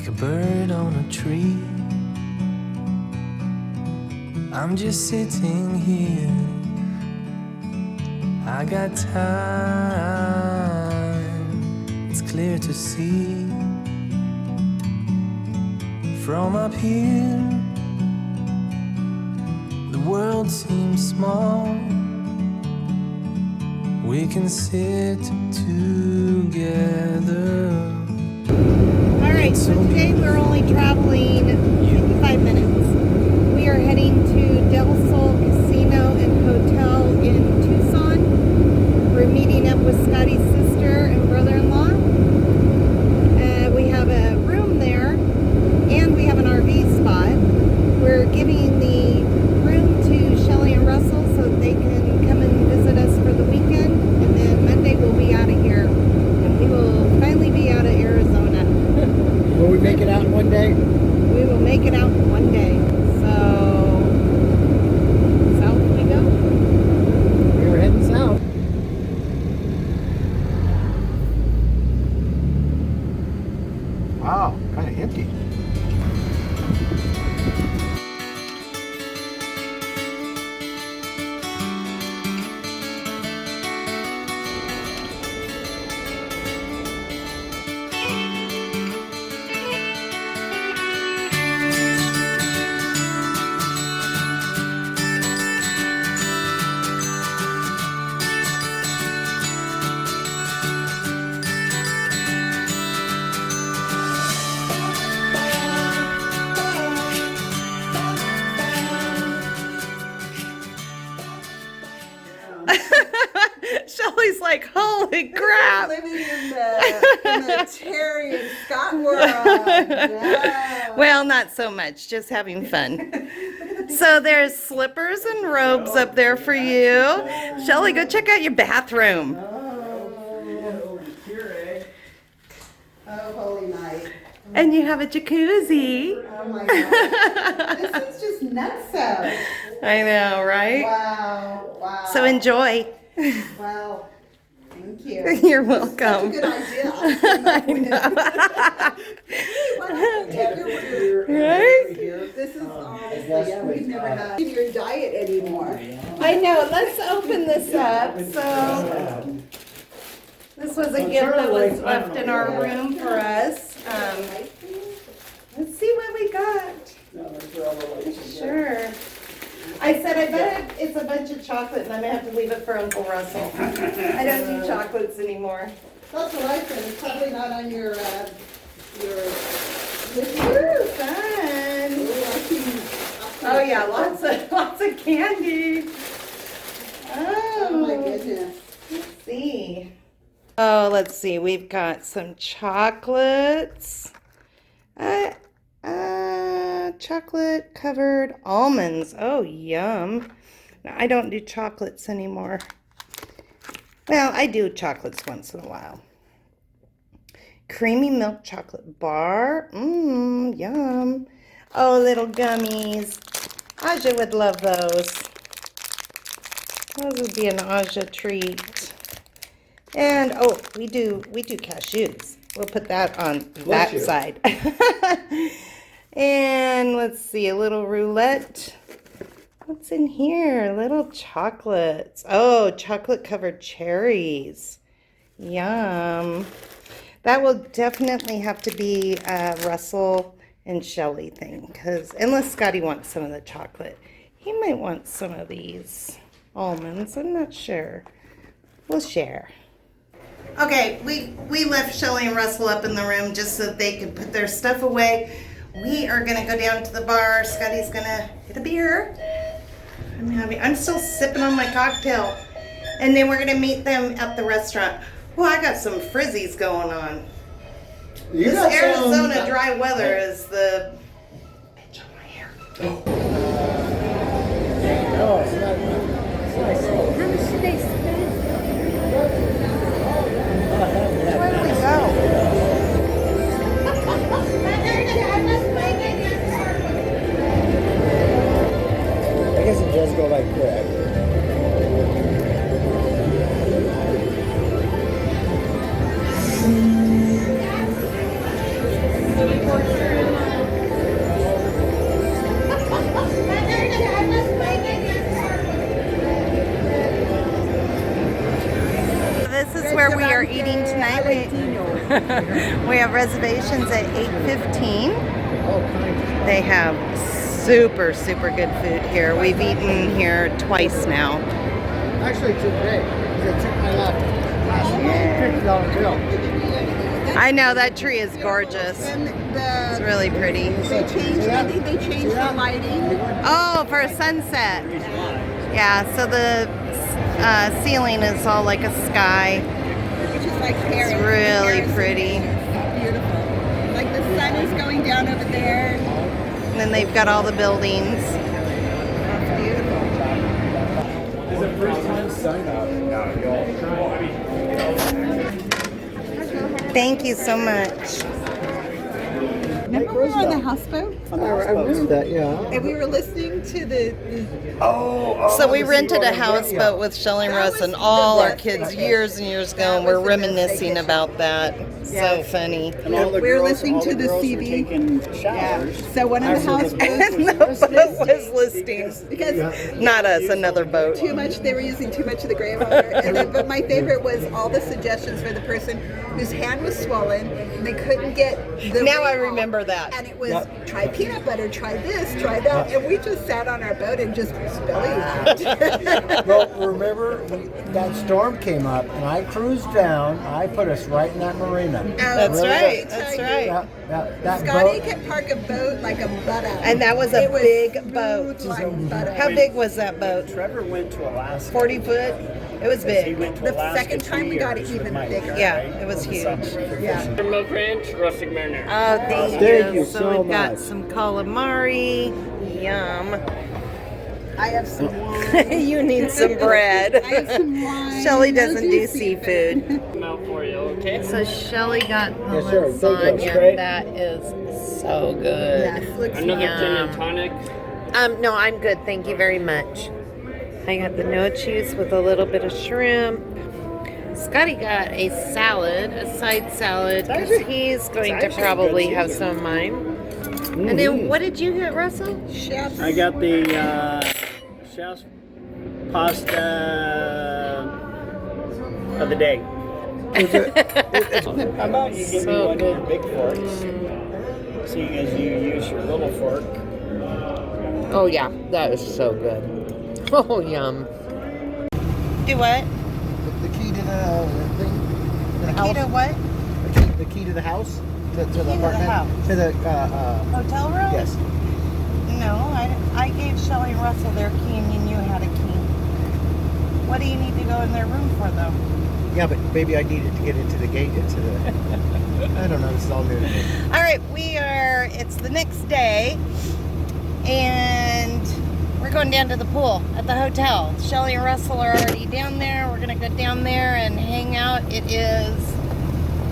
like a bird on a tree. I'm just sitting here. I got time, it's clear to see. From up here, the world seems small. We can sit together. Alright, so today we're only traveling 55 minutes. We are heading to Del Sol Casino and Hotel in Tucson. We're meeting up with Scotty's sister and brother-in-law. We have a room there, and we have an RV spot. We're giving the room to Shelly and Russell so that they can come and visit us for the weekend. And then Monday we'll be out of here. And we will finally be out of Arizona. Will we make it out in one day? We will make it out in one day. So, south we go. We're heading south. Wow, kind of empty. Shelly's like, holy crap. Living in the Terry and Scott world. Yeah. Well, not so much, just having fun. So there's slippers and robes up there for you. Shelly, go check out your bathroom. Oh, holy night. And you have a jacuzzi. Oh my God. This is just nutso. I know, right? Wow. Wow. So enjoy. Well, thank you. You're Such a welcome. good idea. I know. Why don't you take your food? Right? This is honestly, we've never had your diet anymore. I know. Let's open this up. So this was a gift that was left in our room for us. Let's see what we got. Sure. I said, I bet it's a bunch of chocolate and I'm going to have to leave it for Uncle Russell. I don't do chocolates anymore. That's what I said. It's probably not on your list. Ooh, fun. Oh yeah, lots of candy. Oh my goodness. Let's see. Oh, let's see. We've got some chocolates. Chocolate covered almonds. Oh, yum. Now, I don't do chocolates anymore. Well, I do chocolates once in a while. Creamy milk chocolate bar. Mmm, yum. Oh, little gummies. Aja would love those. Those would be an Aja treat. And oh, we do cashews. We'll put that on that side. And let's see, a little roulette. What's in here? Little chocolates. Oh, chocolate covered cherries. Yum. That will definitely have to be a Russell and Shelly thing, because unless Scotty wants some of the chocolate, he might want some of these almonds. I'm not sure. We'll share. Okay, we left Shelly and Russell up in the room just so that they could put their stuff away. We are gonna go down to the bar. Scotty's gonna get a beer. I'm still sipping on my cocktail. And then we're gonna meet them at the restaurant. Well, I got some frizzies going on. This Arizona dry weather is the bitch on my hair. No, it's not. It's nice. How much did they spend? Where do we go? I guess it does go like that. This is where we are eating tonight. We have reservations at 8:15. All kinds. They have super, super good food here. We've eaten here twice now. Actually, today, because I took my last $50 bill. I know, that tree is gorgeous. And It's really pretty. they changed, I think they changed the lighting. Oh, for a sunset. Yeah, so the ceiling is all like a sky. Which is like Paris. It's really Paris pretty. is beautiful. Like the sun is going down over there. And then they've got all the buildings. That's beautiful. Is it first time sign up? Thank you so much. Remember we were on the houseboat? I missed that, yeah. And we were listening to the So we rented a houseboat with Shelley and Russ and all our kids years and years ago, and we're reminiscing about that. So funny. we were listening to the CD. So one of the houseboats And the boat was listing. because Not us, another boat. too much, they were using too much of the gray water. And then, but my favorite was all the suggestions for the person whose hand was swollen and they couldn't get the Now I ring off. remember that. And it was try peanut butter, try this, try that, and we just sat on our boat and just belly. Well, remember, that storm came up, and I cruised down. I put us right in that marina. That's Really right. good. That's right. That Scotty boat, could park a boat like a butt out. And that was a It big smooth boat. like butter. How big was that boat? Trevor went to Alaska. 40 foot? It was He big. went to The Alaska second time we got it 2 years even with Mike, bigger. Yeah, right? it was In the huge. summer. Yeah. Milk Ranch, rustic marinara. Oh, thank Thank you So so we've got much. some calamari. Yum. I have some wine. You need some bread. I have some wine. Shelley No doesn't do seafood. Milk for you, okay? So Shelley got the Yes, sir. Thank you. lasagna. That is so good. Yes, looks Another Yum. gin and tonic. No, I'm good. Thank you very much. I got the no cheese with a little bit of shrimp. Scotty got a salad, a side salad, because he's going to probably have some of mine. And then what did you get, Russell? chef's. I got the chef's pasta of the day. How about you give me So one good. of the big forks, seeing as you use your little fork. Oh yeah, that is so good. Oh yum. Do what? the key to the thing, the house. Key to what? The key to the house, to the the apartment, house. to the Hotel room? yes. No, I gave Shelley and Russell their key and you had a key. What do you need to go in their room for though? Yeah, but maybe I needed to get into the gate, into the. I don't know. This is all new to me. All right, it's the next day and we're going down to the pool at the hotel. Shelley and Russell are already down there. We're gonna go down there and hang out.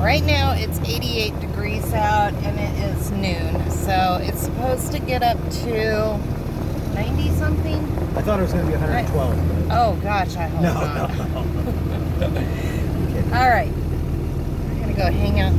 Right now it's 88 degrees out and it is noon. So it's supposed to get up to 90 something. I thought it was going to be 112. Oh gosh, I hope No, not. no. All right, we're gonna go hang out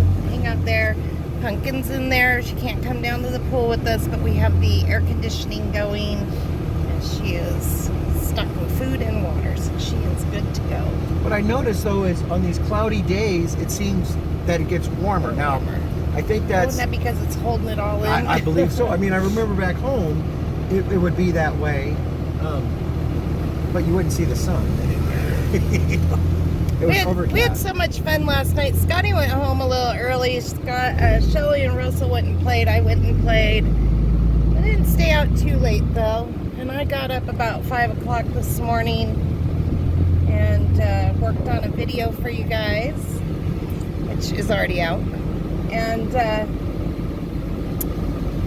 there. Pumpkin's in there. She can't come down to the pool with us, but we have the air conditioning going, and she is stuck with food and water, so she is good to go. What I noticed though is on these cloudy days, it seems that it gets warmer. Now, I think that's. Isn't that because it's holding it all in? I believe so. I mean, I remember back home, it would be that way, but you wouldn't see the sun. It was overcast. We had so much fun last night. Scotty went home a little early. Shelley and Russell went and played. I went and played. I didn't stay out too late though. And I got up about 5 o'clock this morning and worked on a video for you guys, which is already out. And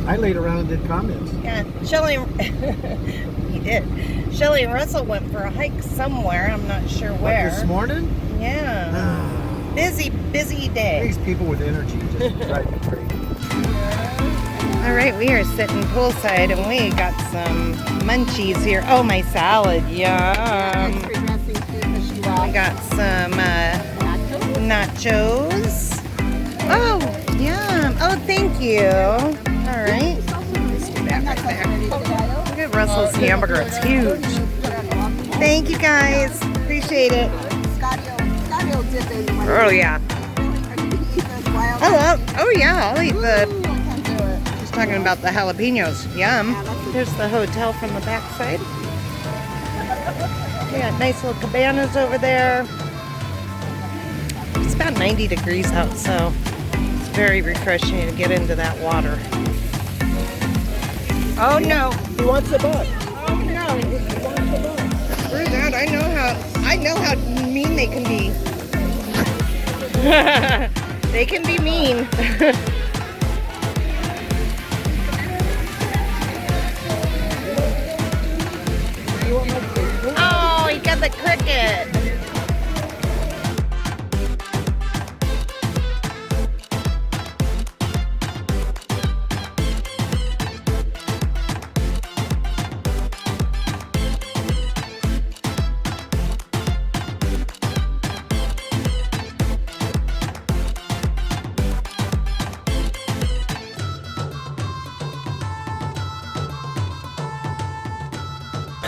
I laid around and did comments. yeah, he did. Shelley and Russell went for a hike somewhere. I'm not sure where. This morning? Yeah. Busy day. These people with energy just drive me crazy. All right, we are sitting poolside and we got some munchies here. Oh, my salad, yum. We got some nachos. Oh, Yum. Oh, thank you. All right. Look at Russell's hamburger. It's huge. Thank you guys. Appreciate it. Scotty will dip in. Oh, yeah. Oh, yeah. I'll eat the... Just talking about the jalapenos. Yum. Here's the hotel from the back side. We got nice little cabanas over there. It's about 90 degrees out, so it's very refreshing to get into that water. Oh no! He wants the bug. Oh no! Screw that! I know how mean they can be. They can be mean. Oh, he got the cricket.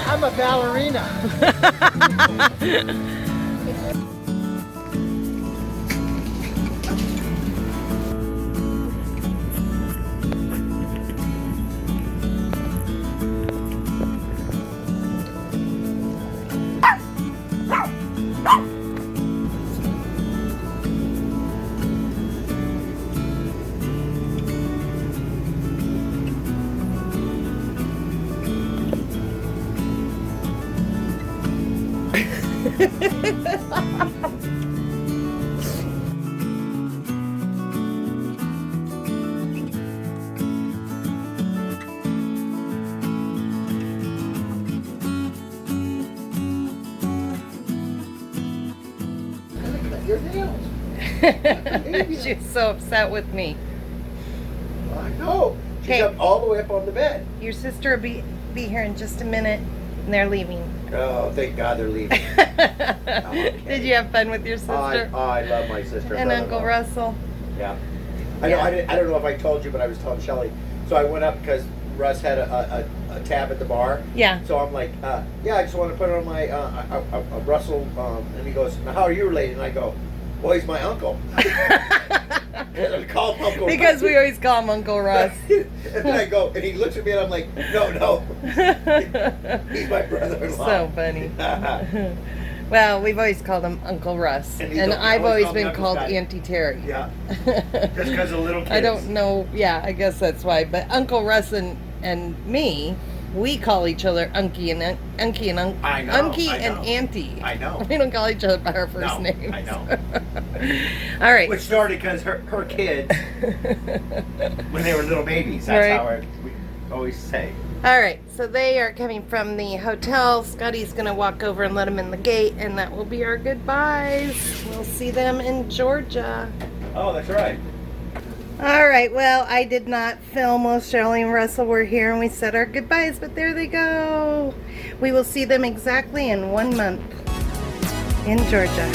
I'm a ballerina. She's so upset with me. I know. She's Okay. up all the way up on the bed. Your sister will be here in just a minute, and they're leaving. Oh, thank God they're leaving. Did you have fun with your sister? I love my sister. And Uncle Russell? Yeah. I know. I don't know if I told you, but I was telling Shelly. So I went up because Russ had a tab at the bar. Yeah. So I'm like, yeah, I just want to put it on my Russell. And he goes, now, how are you related? And I go, well, he's my uncle. And I call him Uncle Because Russ. we always call him Uncle Russ. And then I go, and he looks at me, and I'm like, no. He's my brother-in-law. So funny. Well, we've always called him Uncle Russ. And I've always call me been Uncle called Scotty. Auntie Terry. Yeah. Just because of little kids. I don't know. Yeah, I guess that's why. But Uncle Russ and me, we call each other Unky and Unky and I know, Unky I and know. Auntie. I know. We don't call each other by our first No, names. I know. All right. Which started because her kids, when they were little babies, that's Right. how we always say. All right. So they are coming from the hotel. Scotty's gonna walk over and let them in the gate, and that will be our goodbyes. We'll see them in Georgia. Oh, that's right. All right, well, I did not film while Shirley and Russell were here and we said our goodbyes, but there they go. We will see them exactly in 1 month in Georgia.